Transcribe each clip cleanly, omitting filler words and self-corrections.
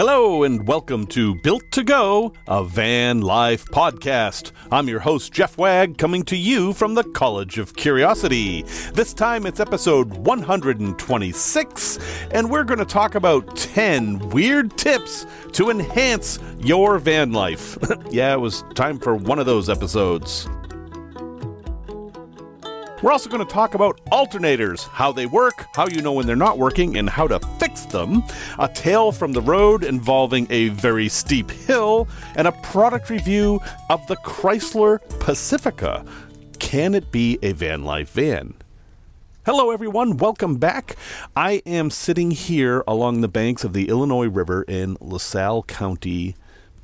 Hello and welcome to Built to Go, a van life podcast. I'm your host, Jeff Wagg, coming to you from the College of Curiosity. This time it's episode 126, and we're going to talk about 10 weird tips to enhance your van life. Yeah, it was time for one of those episodes. We're also going to talk about alternators, how they work, how you know when they're not working, and how to fix them, a tale from the road involving a very steep hill, and a product review of the Chrysler Pacifica. Can it be a van life van? Hello everyone, welcome back. I am sitting here along the banks of the Illinois River in LaSalle County,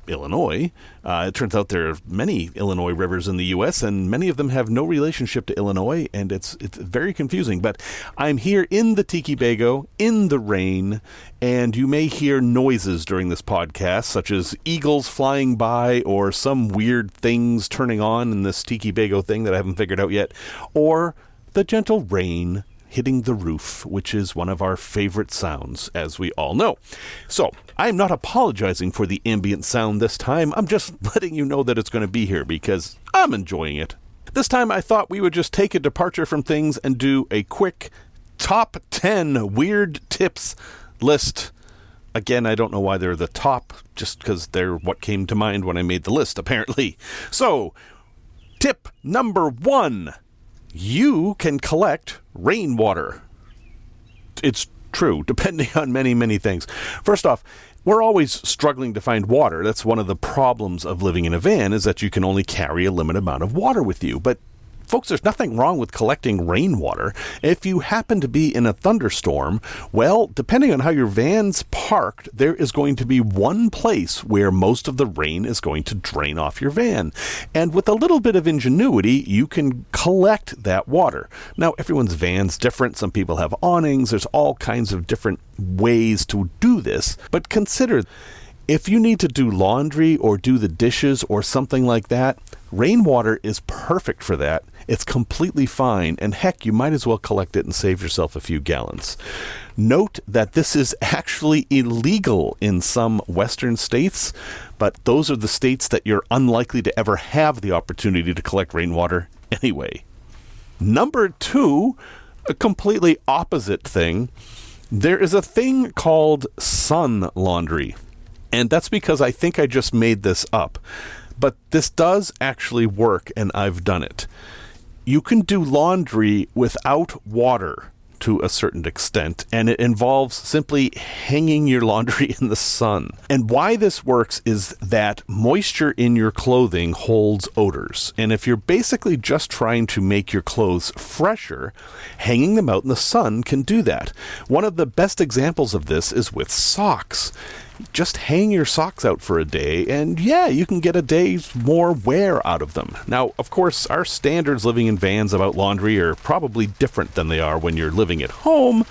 Illinois. It turns out there are many Illinois rivers in the U.S., and many of them have no relationship to Illinois, and it's very confusing. But I'm here in the Tiki Bago, in the rain, and you may hear noises during this podcast, such as eagles flying by, or some weird things turning on in this Tiki Bago thing that I haven't figured out yet, or the gentle rain hitting the roof, which is one of our favorite sounds, as we all know. So, I'm not apologizing for the ambient sound this time. I'm just letting you know that it's going to be here because I'm enjoying it. This time I thought we would just take a departure from things and do a quick top 10 weird tips list. Again, I don't know why they're the top, just because they're what came to mind when I made the list, apparently. So, tip number 1. You can collect rainwater. It's true, depending on many, many things. First off, we're always struggling to find water. That's one of the problems of living in a van, is that you can only carry a limited amount of water with you. But folks, there's nothing wrong with collecting rainwater. If you happen to be in a thunderstorm, well, depending on how your van's parked, there is going to be one place where most of the rain is going to drain off your van. And with a little bit of ingenuity, you can collect that water. Now, everyone's van's different. Some people have awnings. There's all kinds of different ways to do this. But consider, if you need to do laundry or do the dishes or something like that, rainwater is perfect for that. It's completely fine, and heck, you might as well collect it and save yourself a few gallons. Note that this is actually illegal in some Western states, but those are the states that you're unlikely to ever have the opportunity to collect rainwater anyway. Number 2, a completely opposite thing. There is a thing called sun laundry, and that's because I think I just made this up. But this does actually work, and I've done it. You can do laundry without water to a certain extent, and it involves simply hanging your laundry in the sun. And why this works is that moisture in your clothing holds odors. And if you're basically just trying to make your clothes fresher, hanging them out in the sun can do that. One of the best examples of this is with socks. Just hang your socks out for a day, and yeah, you can get a day's more wear out of them. Now, of course, our standards living in vans about laundry are probably different than they are when you're living at home,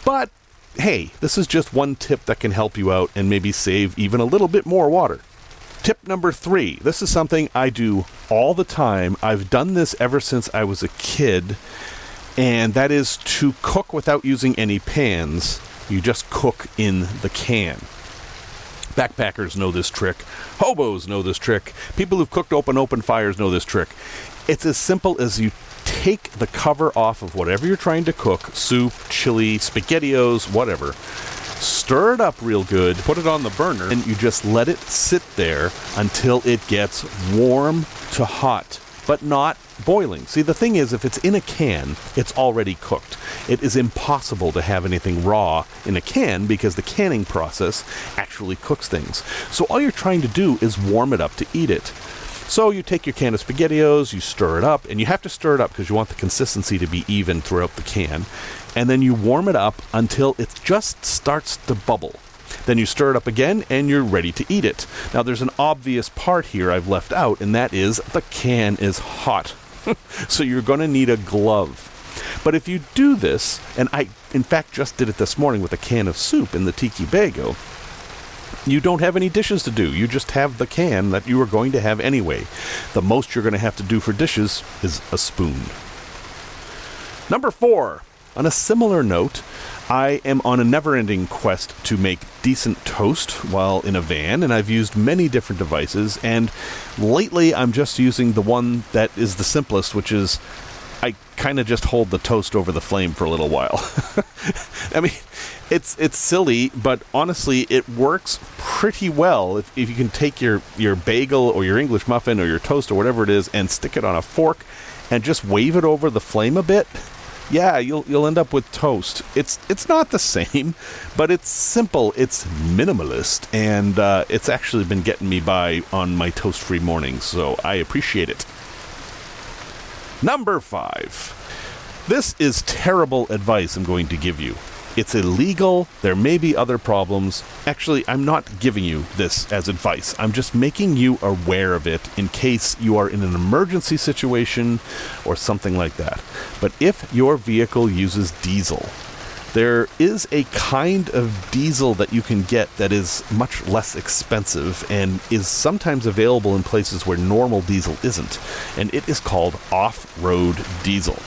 but hey, this is just one tip that can help you out and maybe save even a little bit more water. Tip number 3. This is something I do all the time. I've done this ever since I was a kid, and that is to cook without using any pans. You just cook in the can. Backpackers know this trick. Hobos know this trick. People who've cooked open fires know this trick. It's as simple as you take the cover off of whatever you're trying to cook, soup, chili, SpaghettiOs, whatever. Stir it up real good, put it on the burner, and you just let it sit there until it gets warm to hot, but not boiling. See, the thing is, if it's in a can, it's already cooked. It is impossible to have anything raw in a can because the canning process actually cooks things. So all you're trying to do is warm it up to eat it. So you take your can of SpaghettiOs, you stir it up, and you have to stir it up because you want the consistency to be even throughout the can. And then you warm it up until it just starts to bubble. Then you stir it up again, and you're ready to eat it. Now, there's an obvious part here I've left out, and that is the can is hot. So you're going to need a glove. But if you do this, and I, in fact, just did it this morning with a can of soup in the Tiki Bago, you don't have any dishes to do. You just have the can that you are going to have anyway. The most you're going to have to do for dishes is a spoon. Number 4. On a similar note, I am on a never-ending quest to make decent toast while in a van, and I've used many different devices, and lately I'm just using the one that is the simplest, which is I kind of just hold the toast over the flame for a little while. I mean, it's silly, but honestly, it works pretty well. If you can take your bagel or your English muffin or your toast or whatever it is and stick it on a fork and just wave it over the flame a bit, yeah, you'll end up with toast. It's not the same, but it's simple, it's minimalist, and it's actually been getting me by on my toast-free mornings, so I appreciate it. Number 5. This is terrible advice I'm going to give you. It's illegal. There may be other problems. Actually, I'm not giving you this as advice. I'm just making you aware of it in case you are in an emergency situation or something like that. But if your vehicle uses diesel, there is a kind of diesel that you can get that is much less expensive and is sometimes available in places where normal diesel isn't, and it is called off-road diesel.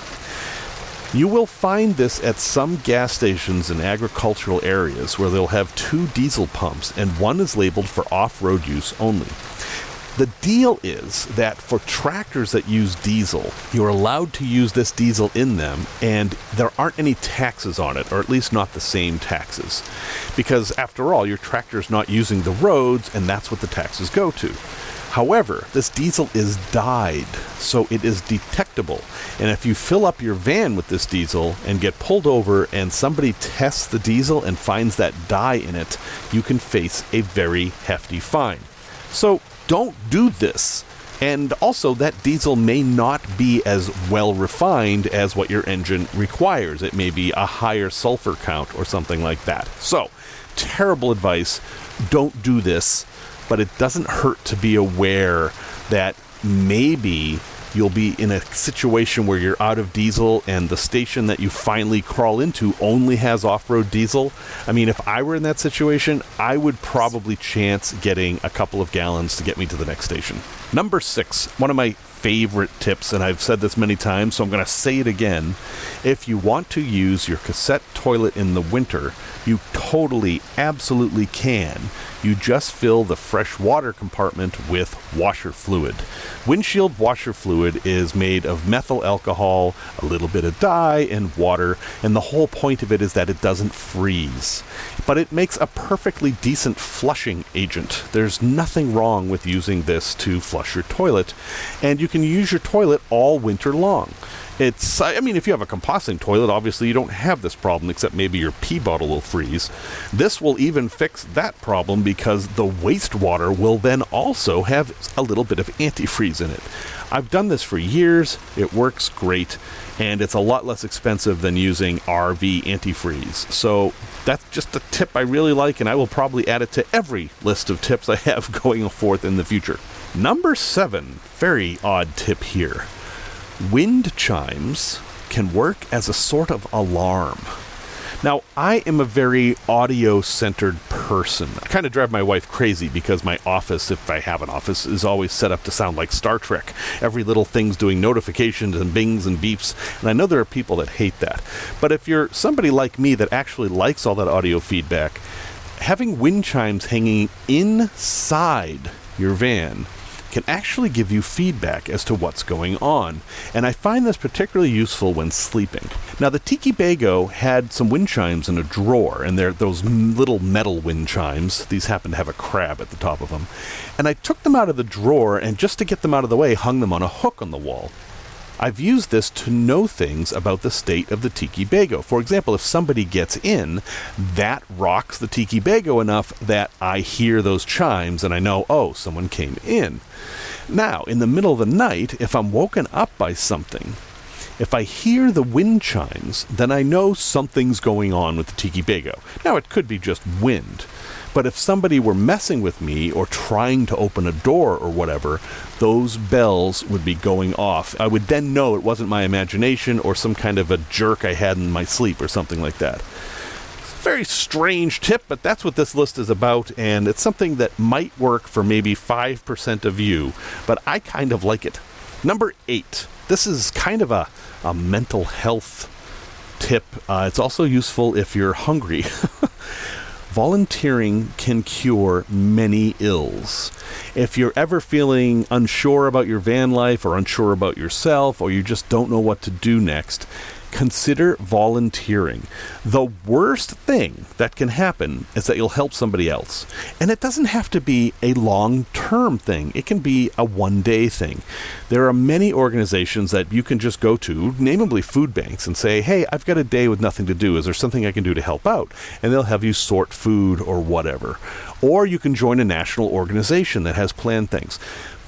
You will find this at some gas stations in agricultural areas where they'll have 2 diesel pumps, and one is labeled for off-road use only. The deal is that for tractors that use diesel, you're allowed to use this diesel in them, and there aren't any taxes on it, or at least not the same taxes. Because after all, your tractor's not using the roads, and that's what the taxes go to. However, this diesel is dyed, so it is detectable. And if you fill up your van with this diesel and get pulled over and somebody tests the diesel and finds that dye in it, you can face a very hefty fine. So don't do this. And also, that diesel may not be as well refined as what your engine requires. It may be a higher sulfur count or something like that. So, terrible advice. Don't do this. But it doesn't hurt to be aware that maybe you'll be in a situation where you're out of diesel and the station that you finally crawl into only has off-road diesel. I mean, if I were in that situation, I would probably chance getting a couple of gallons to get me to the next station. Number 6, one of my favorite tips, and I've said this many times, so I'm going to say it again. If you want to use your cassette toilet in the winter, you totally, absolutely can. You just fill the fresh water compartment with washer fluid. Windshield washer fluid is made of methyl alcohol, a little bit of dye, and water, and the whole point of it is that it doesn't freeze. But it makes a perfectly decent flushing agent. There's nothing wrong with using this to flush your toilet, and you can use your toilet all winter long. I mean, if you have a composting toilet, obviously you don't have this problem, except maybe your pee bottle will freeze. This will even fix that problem because the wastewater will then also have a little bit of antifreeze in it. I've done this for years, it works great, and it's a lot less expensive than using RV antifreeze. So that's just a tip I really like, and I will probably add it to every list of tips I have going forth in the future. Number 7, very odd tip here. Wind chimes can work as a sort of alarm. Now, I am a very audio-centered person. I kind of drive my wife crazy because my office, if I have an office, is always set up to sound like Star Trek. Every little thing's doing notifications and bings and beeps, and I know there are people that hate that. But if you're somebody like me that actually likes all that audio feedback, having wind chimes hanging inside your van can actually give you feedback as to what's going on, and I find this particularly useful when sleeping. Now, the Tiki Bago had some wind chimes in a drawer, and they're those little metal wind chimes. These happen to have a crab at the top of them. And I took them out of the drawer, and just to get them out of the way, hung them on a hook on the wall. I've used this to know things about the state of the Tiki Bago. For example, if somebody gets in, that rocks the Tiki Bago enough that I hear those chimes and I know, oh, someone came in. Now, in the middle of the night, if I'm woken up by something, if I hear the wind chimes, then I know something's going on with the Tiki Bago. Now, it could be just wind. But if somebody were messing with me or trying to open a door or whatever, those bells would be going off. I would then know it wasn't my imagination or some kind of a jerk I had in my sleep or something like that. It's a very strange tip, but that's what this list is about, and it's something that might work for maybe 5% of you, but I kind of like it. Number 8. This is kind of a mental health tip. It's also useful if you're hungry. Volunteering can cure many ills. If you're ever feeling unsure about your van life or unsure about yourself, or you just don't know what to do next, consider volunteering. The worst thing that can happen is that you'll help somebody else. And it doesn't have to be a long-term thing. It can be a one-day thing. There are many organizations that you can just go to, namely food banks, and say, hey, I've got a day with nothing to do. Is there something I can do to help out? And they'll have you sort food or whatever. Or you can join a national organization that has planned things.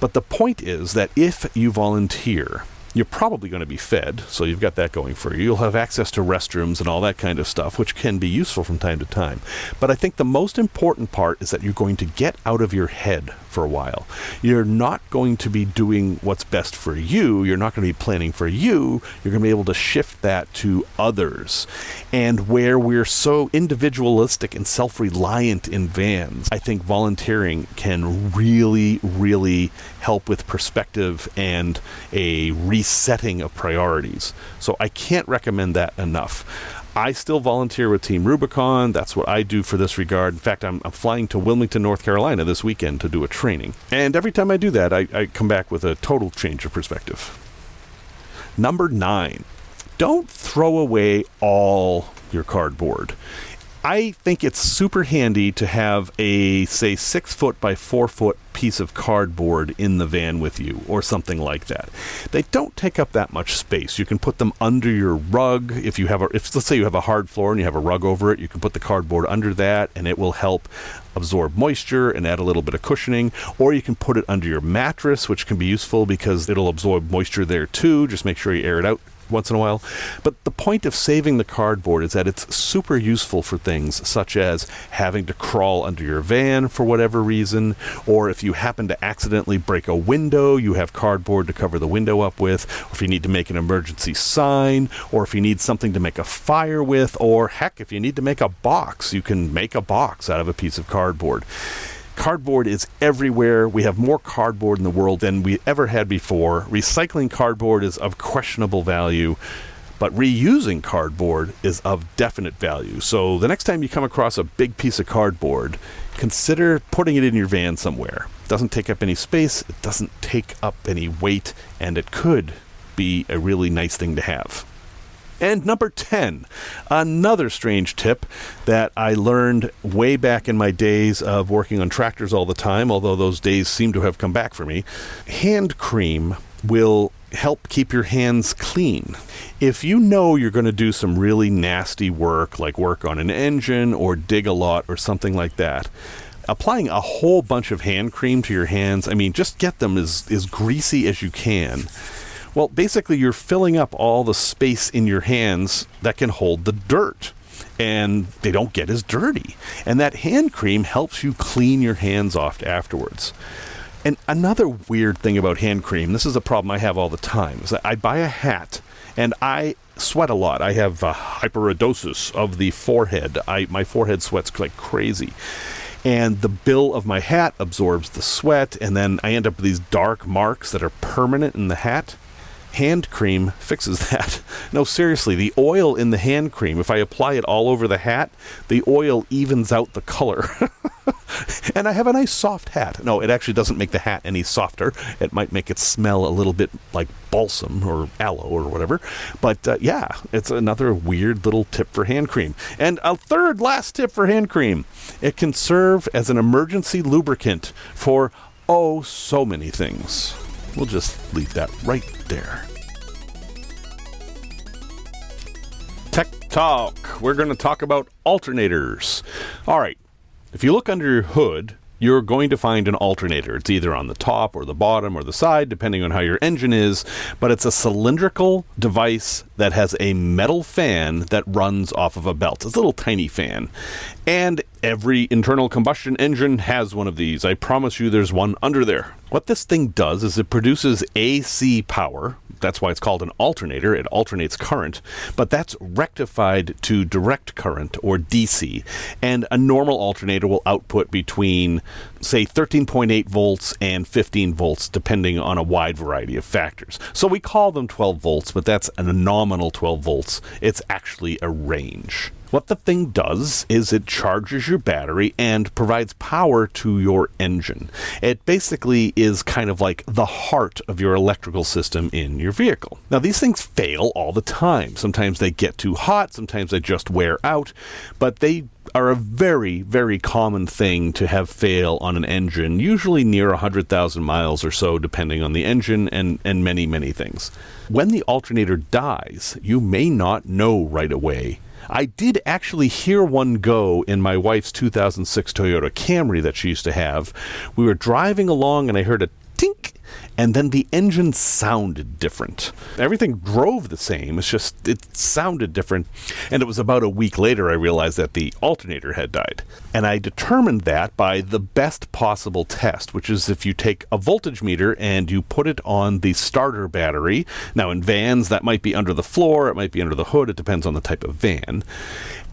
But the point is that if you volunteer, you're probably going to be fed, so you've got that going for you. You'll have access to restrooms and all that kind of stuff, which can be useful from time to time. But I think the most important part is that you're going to get out of your head for a while. You're not going to be doing what's best for you. You're not going to be planning for you. You're going to be able to shift that to others. And where we're so individualistic and self-reliant in vans, I think volunteering can really, really help with perspective and a resetting of priorities. So I can't recommend that enough. I still volunteer with Team Rubicon. That's what I do for this regard. In fact, I'm flying to Wilmington, North Carolina this weekend to do a training. And every time I do that, I come back with a total change of perspective. Number 9, don't throw away all your cardboard. I think it's super handy to have a, say, 6 foot by 4 foot piece of cardboard in the van with you, or something like that. They don't take up that much space. You can put them under your rug. If let's say you have a hard floor and you have a rug over it, you can put the cardboard under that, and it will help absorb moisture and add a little bit of cushioning. Or you can put it under your mattress, which can be useful because it'll absorb moisture there too. Just make sure you air it out once in a while. But the point of saving the cardboard is that it's super useful for things such as having to crawl under your van for whatever reason, or if you happen to accidentally break a window, you have cardboard to cover the window up with, or if you need to make an emergency sign, or if you need something to make a fire with, or heck, if you need to make a box, you can make a box out of a piece of cardboard. Cardboard is everywhere. We have more cardboard in the world than we ever had before. Recycling cardboard is of questionable value, but reusing cardboard is of definite value. So the next time you come across a big piece of cardboard, consider putting it in your van somewhere. It doesn't take up any space, it doesn't take up any weight, and it could be a really nice thing to have. And number 10, another strange tip that I learned way back in my days of working on tractors all the time, although those days seem to have come back for me. Hand cream will help keep your hands clean. If you know you're going to do some really nasty work, like work on an engine or dig a lot or something like that, applying a whole bunch of hand cream to your hands, just get them as greasy as you can. Well, basically, you're filling up all the space in your hands that can hold the dirt, and they don't get as dirty. And that hand cream helps you clean your hands off afterwards. And another weird thing about hand cream, this is a problem I have all the time, is that I buy a hat, and I sweat a lot. I have hyperhidrosis of the forehead. My forehead sweats like crazy. And the bill of my hat absorbs the sweat, and then I end up with these dark marks that are permanent in the hat. Hand cream fixes that. No, seriously, the oil in the hand cream, if I apply it all over the hat, the oil evens out the color. And I have a nice soft hat. No, it actually doesn't make the hat any softer. It might make it smell a little bit like balsam or aloe or whatever. But yeah, it's another weird little tip for hand cream. And a last tip for hand cream. It can serve as an emergency lubricant for so many things. We'll just leave that right there. Tech Talk. We're going to talk about alternators. All right. If you look under your hood, you're going to find an alternator. It's either on the top or the bottom or the side, depending on how your engine is. But it's a cylindrical device that has a metal fan that runs off of a belt. It's a little tiny fan. And every internal combustion engine has one of these. I promise you there's one under there. What this thing does is it produces AC power. That's why it's called an alternator. It alternates current, but that's rectified to direct current, or DC. And a normal alternator will output between say 13.8 volts and 15 volts, depending on a wide variety of factors. So we call them 12 volts, but that's a nominal 12 volts. It's actually a range. What the thing does is it charges your battery and provides power to your engine. It basically is kind of like the heart of your electrical system in your vehicle. Now, these things fail all the time. Sometimes they get too hot, sometimes they just wear out, but they are a very, very common thing to have fail on an engine, usually near 100,000 miles or so, depending on the engine and many, many things. When the alternator dies, you may not know right away. I did actually hear one go in my wife's 2006 Toyota Camry that she used to have. We were driving along and I heard a tink, and then the engine sounded different. Everything drove the same, it's just it sounded different. And it was about a week later I realized that the alternator had died. And I determined that by the best possible test, which is if you take a voltage meter and you put it on the starter battery. Now in vans that might be under the floor, it might be under the hood, it depends on the type of van.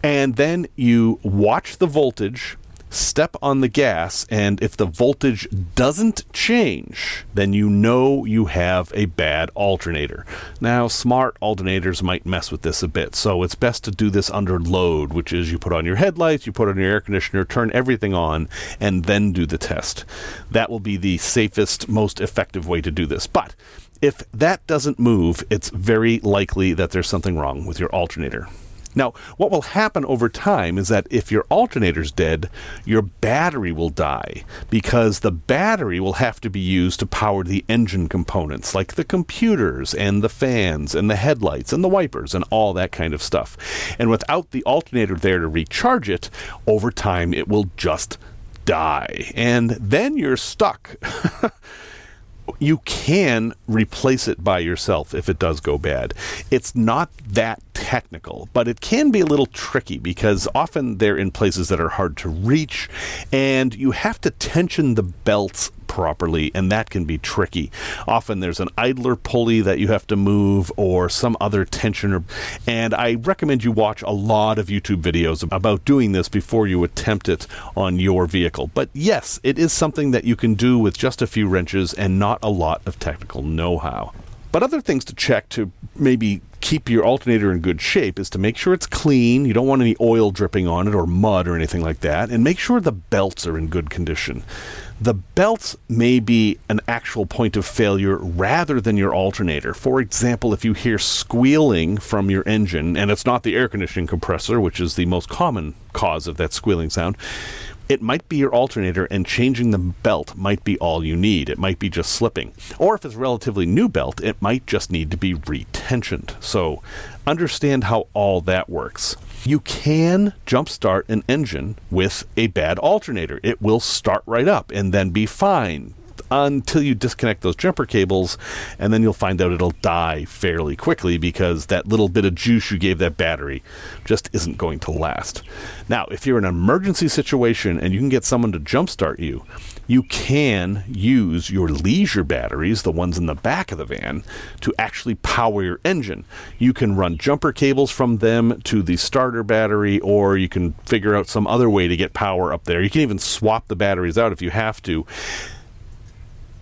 And then you watch the voltage, step on the gas, and if the voltage doesn't change, then you know you have a bad alternator. Now, smart alternators might mess with this a bit, so it's best to do this under load, which is you put on your headlights, you put on your air conditioner, turn everything on, and then do the test. That will be the safest, most effective way to do this. But if that doesn't move, it's very likely that there's something wrong with your alternator. Now, what will happen over time is that if your alternator's dead, your battery will die, because the battery will have to be used to power the engine components, like the computers and the fans and the headlights and the wipers and all that kind of stuff. And without the alternator there to recharge it, over time it will just die. And then you're stuck. You can replace it by yourself if it does go bad. It's not that technical, but it can be a little tricky because often they're in places that are hard to reach, and you have to tension the belts properly, and that can be tricky. Often there's an idler pulley that you have to move or some other tensioner, and I recommend you watch a lot of YouTube videos about doing this before you attempt it on your vehicle. But yes, it is something that you can do with just a few wrenches and not a lot of technical know-how. But other things to check to maybe keep your alternator in good shape is to make sure it's clean. You don't want any oil dripping on it or mud or anything like that. And make sure the belts are in good condition. The belts may be an actual point of failure rather than your alternator. For example, if you hear squealing from your engine, and it's not the air conditioning compressor, which is the most common cause of that squealing sound, it might be your alternator, and changing the belt might be all you need. It might be just slipping. Or if it's a relatively new belt, it might just need to be retensioned. So understand how all that works. You can jumpstart an engine with a bad alternator. It will start right up and then be fine until you disconnect those jumper cables, and then you'll find out it'll die fairly quickly because that little bit of juice you gave that battery just isn't going to last. Now, if you're in an emergency situation and you can get someone to jumpstart you, you can use your leisure batteries, the ones in the back of the van, to actually power your engine. You can run jumper cables from them to the starter battery, or you can figure out some other way to get power up there. You can even swap the batteries out if you have to.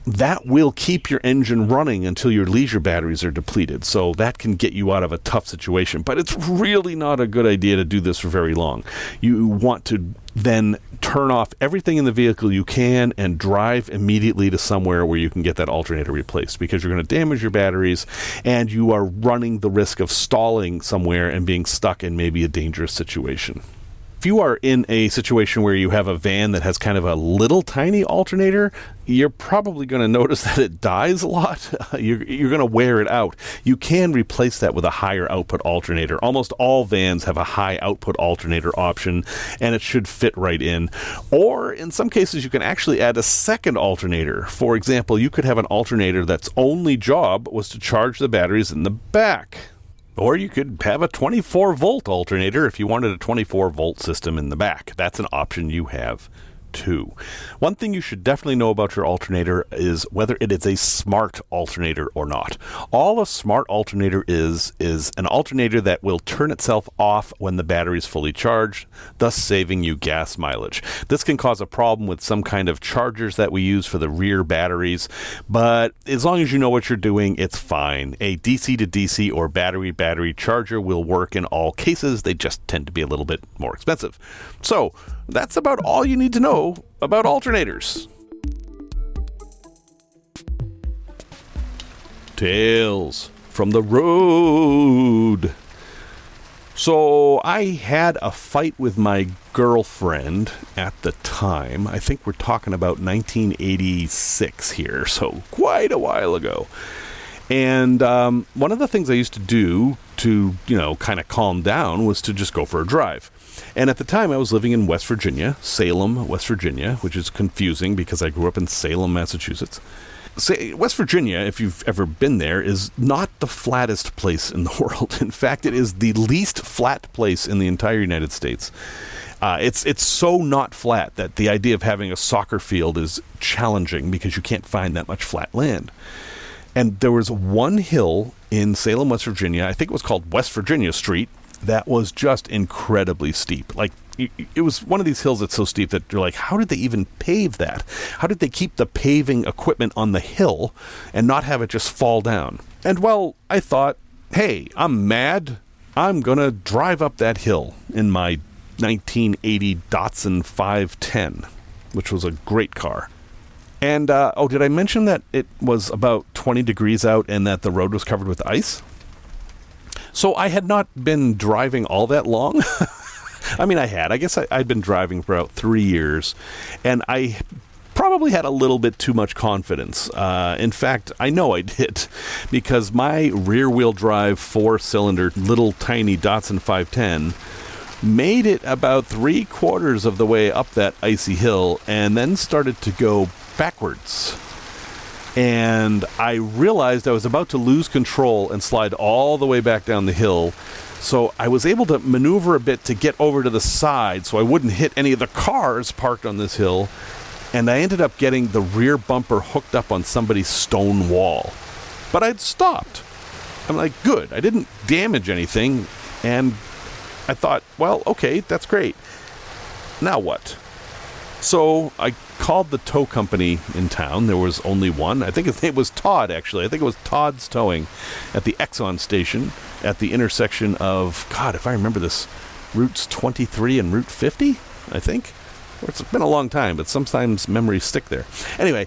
That will keep your engine running until your leisure batteries are depleted. So that can get you out of a tough situation. But it's really not a good idea to do this for very long. You want to then turn off everything in the vehicle you can and drive immediately to somewhere where you can get that alternator replaced, because you're going to damage your batteries and you are running the risk of stalling somewhere and being stuck in maybe a dangerous situation. If you are in a situation where you have a van that has kind of a little tiny alternator, you're probably going to notice that it dies a lot. You're going to wear it out. You can replace that with a higher output alternator. Almost all vans have a high output alternator option, and it should fit right in. Or in some cases, you can actually add a second alternator. For example, you could have an alternator that's only job was to charge the batteries in the back. Or you could have a 24-volt alternator if you wanted a 24-volt system in the back. That's an option you have 2. One thing you should definitely know about your alternator is whether it is a smart alternator or not. All a smart alternator is an alternator that will turn itself off when the battery is fully charged, thus saving you gas mileage. This can cause a problem with some kind of chargers that we use for the rear batteries, but as long as you know what you're doing, it's fine. A DC to DC or battery charger will work in all cases. They just tend to be a little bit more expensive. So that's about all you need to know about alternators. Tales from the road. So I had a fight with my girlfriend at the time. I think we're talking about 1986 here, so quite a while ago. And one of the things I used to do to, kind of calm down was to just go for a drive. And at the time I was living in West Virginia, Salem, West Virginia, which is confusing because I grew up in Salem, Massachusetts. West Virginia, if you've ever been there, is not the flattest place in the world. In fact, it is the least flat place in the entire United States. It's so not flat that the idea of having a soccer field is challenging because you can't find that much flat land. And there was one hill in Salem, West Virginia, I think it was called West Virginia Street, that was just incredibly steep. Like, it was one of these hills that's so steep that you're like, how did they even pave that? How did they keep the paving equipment on the hill and not have it just fall down? And well, I thought, hey, I'm mad. I'm going to drive up that hill in my 1980 Datsun 510, which was a great car. And, did I mention that it was about 20 degrees out and that the road was covered with ice? So I had not been driving all that long. I mean, I had. I guess I'd been driving for about 3 years, and I probably had a little bit too much confidence. In fact, I know I did, because my rear-wheel drive 4-cylinder little tiny Datsun 510 made it about 3/4 of the way up that icy hill and then started to go backwards. And I realized I was about to lose control and slide all the way back down the hill. So I was able to maneuver a bit to get over to the side so I wouldn't hit any of the cars parked on this hill. And I ended up getting the rear bumper hooked up on somebody's stone wall. But I'd stopped. I'm like, good, I didn't damage anything. And I thought, well, okay, that's great. Now what? So I called the tow company in town. There was only one. I think his name was Todd, actually. I think it was Todd's Towing at the Exxon station at the intersection of, God, if I remember this, Routes 23 and Route 50, I think. It's been a long time, but sometimes memories stick there. Anyway,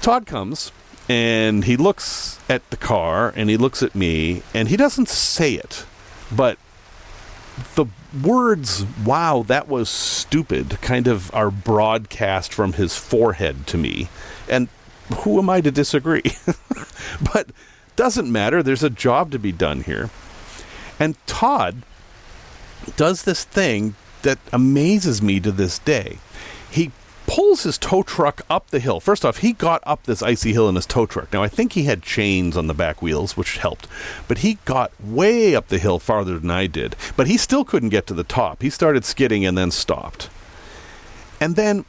Todd comes, and he looks at the car, and he looks at me, and he doesn't say it, but the words, wow, that was stupid, kind of are broadcast from his forehead to me. And who am I to disagree? But doesn't matter. There's a job to be done here. And Todd does this thing that amazes me to this day. He pulls his tow truck up the hill. First off, he got up this icy hill in his tow truck. Now, I think he had chains on the back wheels, which helped. But he got way up the hill farther than I did. But he still couldn't get to the top. He started skidding and then stopped. And then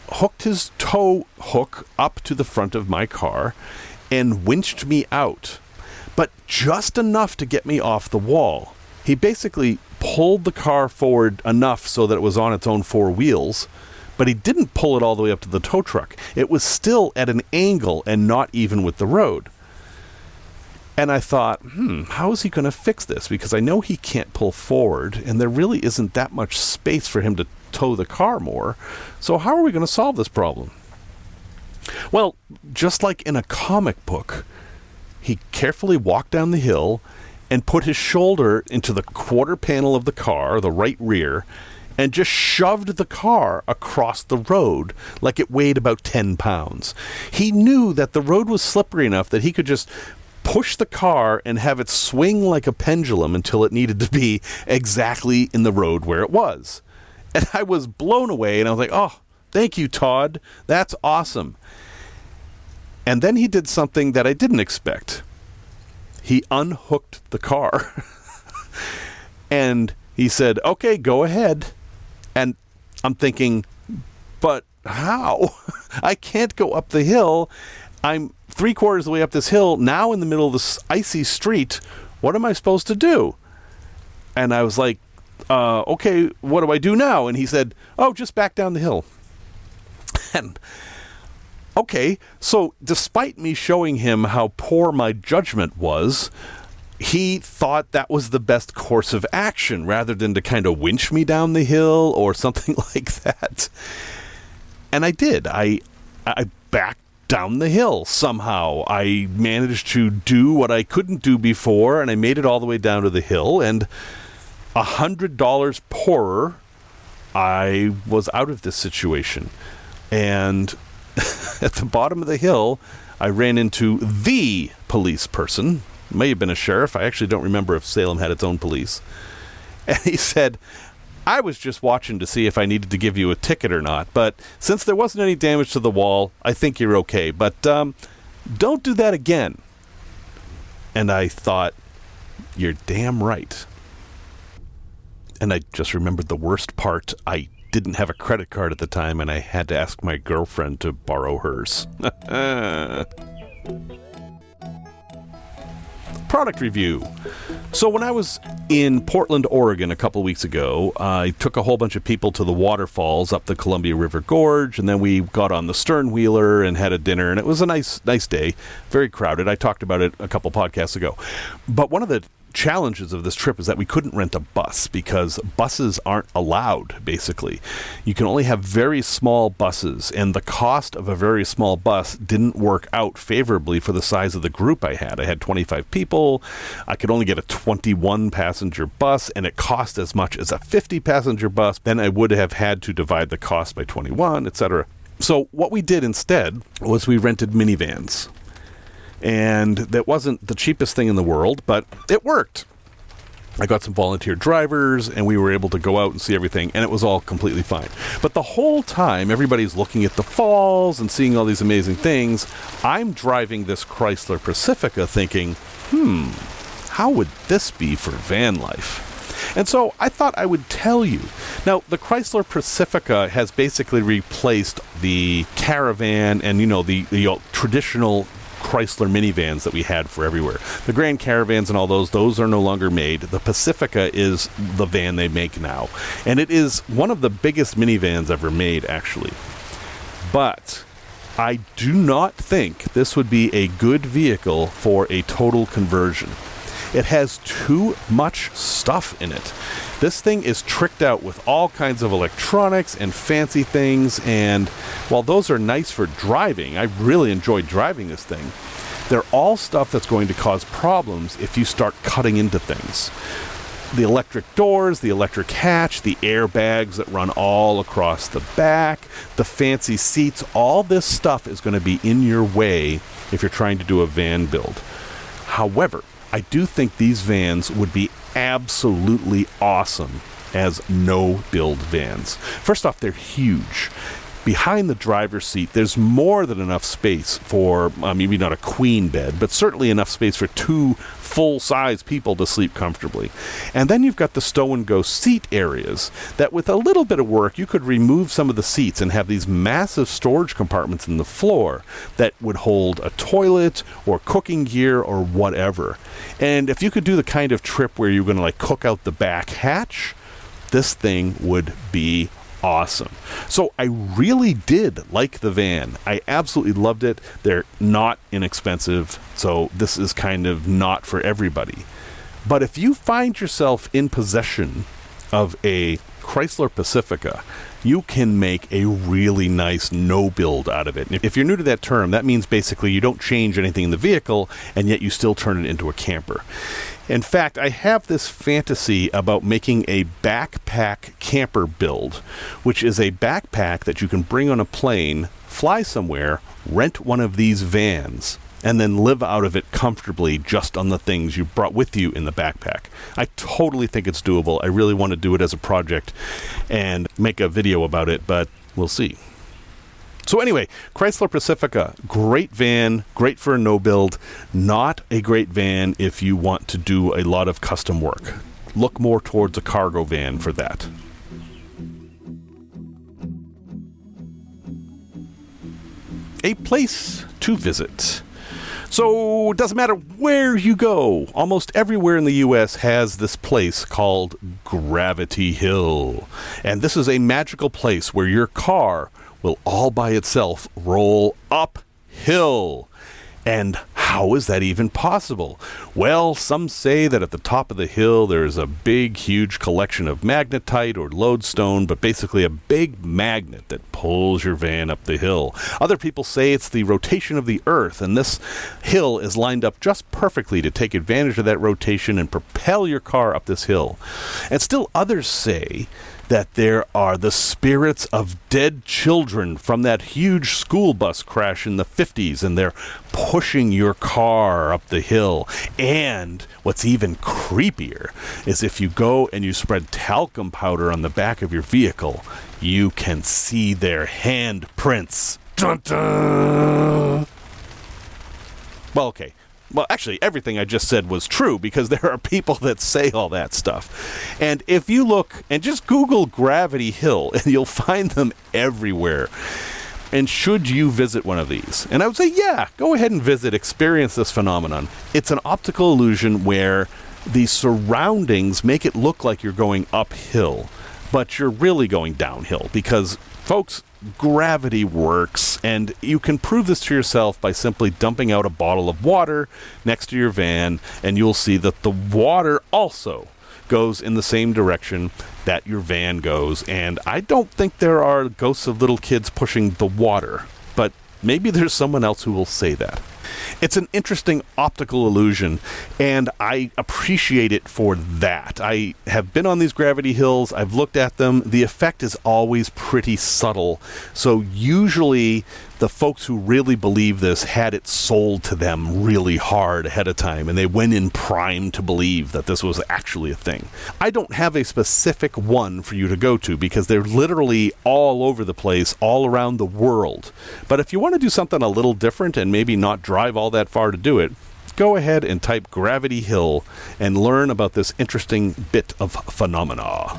hooked his tow hook up to the front of my car and winched me out. But just enough to get me off the wall. He basically pulled the car forward enough so that it was on its own 4 wheels, but he didn't pull it all the way up to the tow truck. It was still at an angle and not even with the road. And I thought, how is he going to fix this? Because I know he can't pull forward, and there really isn't that much space for him to tow the car more. So how are we going to solve this problem? Well, just like in a comic book, he carefully walked down the hill and put his shoulder into the quarter panel of the car, the right rear, and just shoved the car across the road like it weighed about 10 pounds. He knew that the road was slippery enough that he could just push the car and have it swing like a pendulum until it needed to be exactly in the road where it was. And I was blown away, and I was like, oh, thank you, Todd. That's awesome. And then he did something that I didn't expect. He unhooked the car. And he said, okay, go ahead. And I'm thinking, but how? I can't go up the hill. I'm 3/4 of the way up this hill, now in the middle of this icy street. What am I supposed to do? And I was like, okay, what do I do now? And he said, oh, just back down the hill. And okay, so despite me showing him how poor my judgment was, he thought that was the best course of action rather than to kind of winch me down the hill or something like that. And I did. I backed down the hill somehow. I managed to do what I couldn't do before, and I made it all the way down to the hill, and $100 poorer, I was out of this situation. And at the bottom of the hill, I ran into the police person. May have been a sheriff. I actually don't remember if Salem had its own police. And he said, I was just watching to see if I needed to give you a ticket or not, but since there wasn't any damage to the wall, I think you're okay. But don't do that again. And I thought, you're damn right. And I just remembered the worst part. I didn't have a credit card at the time, and I had to ask my girlfriend to borrow hers. Product review. So when I was in Portland, Oregon a couple weeks ago, I took a whole bunch of people to the waterfalls up the Columbia River Gorge, and then we got on the sternwheeler and had a dinner, and it was a nice day, very crowded. I talked about it a couple podcasts ago. But one of the challenges of this trip is that we couldn't rent a bus because buses aren't allowed, basically. You can only have very small buses, and the cost of a very small bus didn't work out favorably for the size of the group I had. I had 25 people. I could only get a 21-passenger bus, and it cost as much as a 50-passenger bus. Then I would have had to divide the cost by 21, etc. So what we did instead was we rented minivans. And that wasn't the cheapest thing in the world, but it worked. I got some volunteer drivers, and we were able to go out and see everything, and it was all completely fine. But the whole time, everybody's looking at the falls and seeing all these amazing things. I'm driving this Chrysler Pacifica thinking, how would this be for van life? And so I thought I would tell you. Now, the Chrysler Pacifica has basically replaced the Caravan and, the traditional Chrysler minivans that we had for everywhere. The Grand Caravans and all those are no longer made. The Pacifica is the van they make now. And it is one of the biggest minivans ever made, actually. But I do not think this would be a good vehicle for a total conversion. It has too much stuff in it. This thing is tricked out with all kinds of electronics and fancy things, and while those are nice for driving, I really enjoyed driving this thing, they're all stuff that's going to cause problems if you start cutting into things. The electric doors, the electric hatch, the airbags that run all across the back, the fancy seats, all this stuff is going to be in your way if you're trying to do a van build. However, I do think these vans would be absolutely awesome as no-build vans. First off, they're huge. Behind the driver's seat, there's more than enough space for, maybe not a queen bed, but certainly enough space for two full-size people to sleep comfortably. And then you've got the stow-and-go seat areas that with a little bit of work, you could remove some of the seats and have these massive storage compartments in the floor that would hold a toilet or cooking gear or whatever. And if you could do the kind of trip where you're going to cook out the back hatch, this thing would be awesome. So I really did like the van. I absolutely loved it. They're not inexpensive, so this is kind of not for everybody. But if you find yourself in possession of a Chrysler Pacifica, you can make a really nice no-build out of it. And if you're new to that term, that means basically you don't change anything in the vehicle, and yet you still turn it into a camper. In fact, I have this fantasy about making a backpack camper build, which is a backpack that you can bring on a plane, fly somewhere, rent one of these vans, and then live out of it comfortably just on the things you brought with you in the backpack. I totally think it's doable. I really want to do it as a project and make a video about it, but we'll see. So anyway, Chrysler Pacifica, great van, great for a no-build, not a great van if you want to do a lot of custom work. Look more towards a cargo van for that. a place to visit. So it doesn't matter where you go. Almost everywhere in the U.S. has this place called Gravity Hill. And this is a magical place where your car will all by itself roll uphill. And how is that even possible? Well, some say that at the top of the hill there is a big, huge collection of magnetite or lodestone, but basically a big magnet that pulls your van up the hill. Other people say it's the rotation of the Earth, and this hill is lined up just perfectly to take advantage of that rotation and propel your car up this hill. And still others say that there are the spirits of dead children from that huge school bus crash in the 50s, and they're pushing your car up the hill. And what's even creepier is if you go and you spread talcum powder on the back of your vehicle, you can see their handprints. Dun dun! Well, okay. Well, actually, everything I just said was true, because there are people that say all that stuff. And if you look and just Google Gravity Hill, and you'll find them everywhere. And should you visit one of these? And I would say, yeah, go ahead and visit, experience this phenomenon. It's an optical illusion where the surroundings make it look like you're going uphill, but you're really going downhill, because, folks, gravity works, and you can prove this to yourself by simply dumping out a bottle of water next to your van, and you'll see that the water also goes in the same direction that your van goes. And I don't think there are ghosts of little kids pushing the water, but maybe there's someone else who will say that. It's an interesting optical illusion, and I appreciate it for that. I have been on these gravity hills. I've looked at them. The effect is always pretty subtle. So usually the folks who really believe this had it sold to them really hard ahead of time, and they went in primed to believe that this was actually a thing. I don't have a specific one for you to go to, because they're literally all over the place, all around the world. But if you want to do something a little different and maybe not drive all that far to do it, go ahead and type Gravity Hill and learn about this interesting bit of phenomena.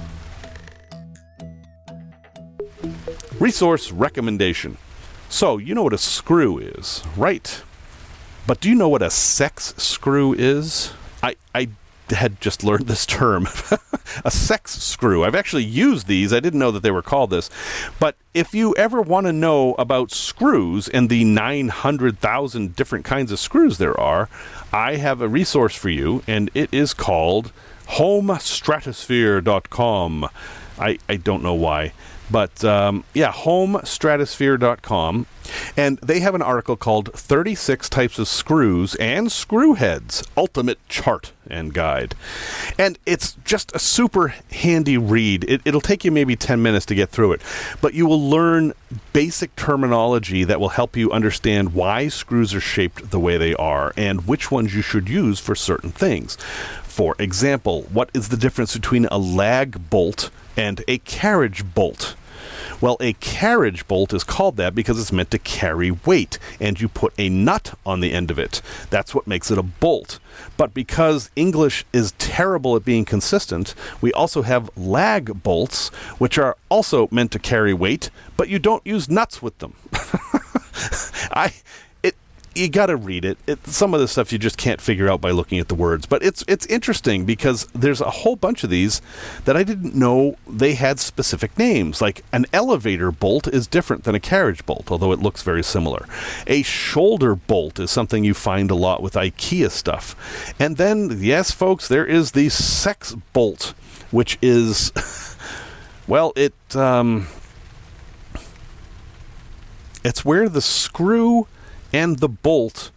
Resource recommendation. So, you know what a screw is, right? But do you know what a sex screw is? I had just learned this term. A sex screw. I've actually used these. I didn't know that they were called this. But if you ever want to know about screws and the 900,000 different kinds of screws there are, I have a resource for you, and it is called homestratosphere.com. I don't know why. But, homestratosphere.com. And they have an article called 36 Types of Screws and Screw Heads, Ultimate Chart and Guide. And it's just a super handy read. It'll take you maybe 10 minutes to get through it. But you will learn basic terminology that will help you understand why screws are shaped the way they are and which ones you should use for certain things. For example, what is the difference between a lag bolt and a carriage bolt? Well, a carriage bolt is called that because it's meant to carry weight, and you put a nut on the end of it. That's what makes it a bolt. But because English is terrible at being consistent, we also have lag bolts, which are also meant to carry weight, but you don't use nuts with them. You got to read it. Some of the stuff you just can't figure out by looking at the words. But it's interesting because there's a whole bunch of these that I didn't know they had specific names. Like an elevator bolt is different than a carriage bolt, although it looks very similar. A shoulder bolt is something you find a lot with IKEA stuff. And then, yes, folks, there is the sex bolt, which is, well, it's where the screw and the bolt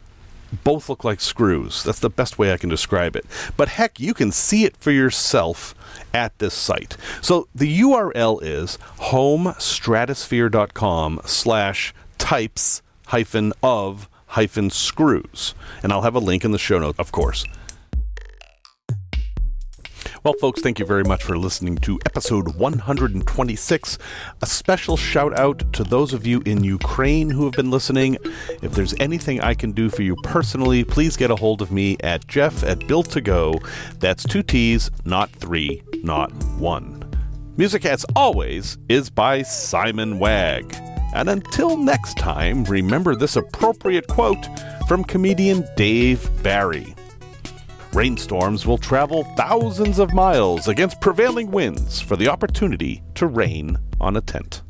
both look like screws. That's the best way I can describe it. But heck, you can see it for yourself at this site. So the URL is homestratosphere.com/types-of-screws. And I'll have a link in the show notes, of course. Well, folks, thank you very much for listening to episode 126. A special shout out to those of you in Ukraine who have been listening. If there's anything I can do for you personally, please get a hold of me at jeff@built2go. That's 2 T's, not 3, not 1. Music, as always, is by Simon Wagg. And until next time, remember this appropriate quote from comedian Dave Barry. Rainstorms will travel thousands of miles against prevailing winds for the opportunity to rain on a tent.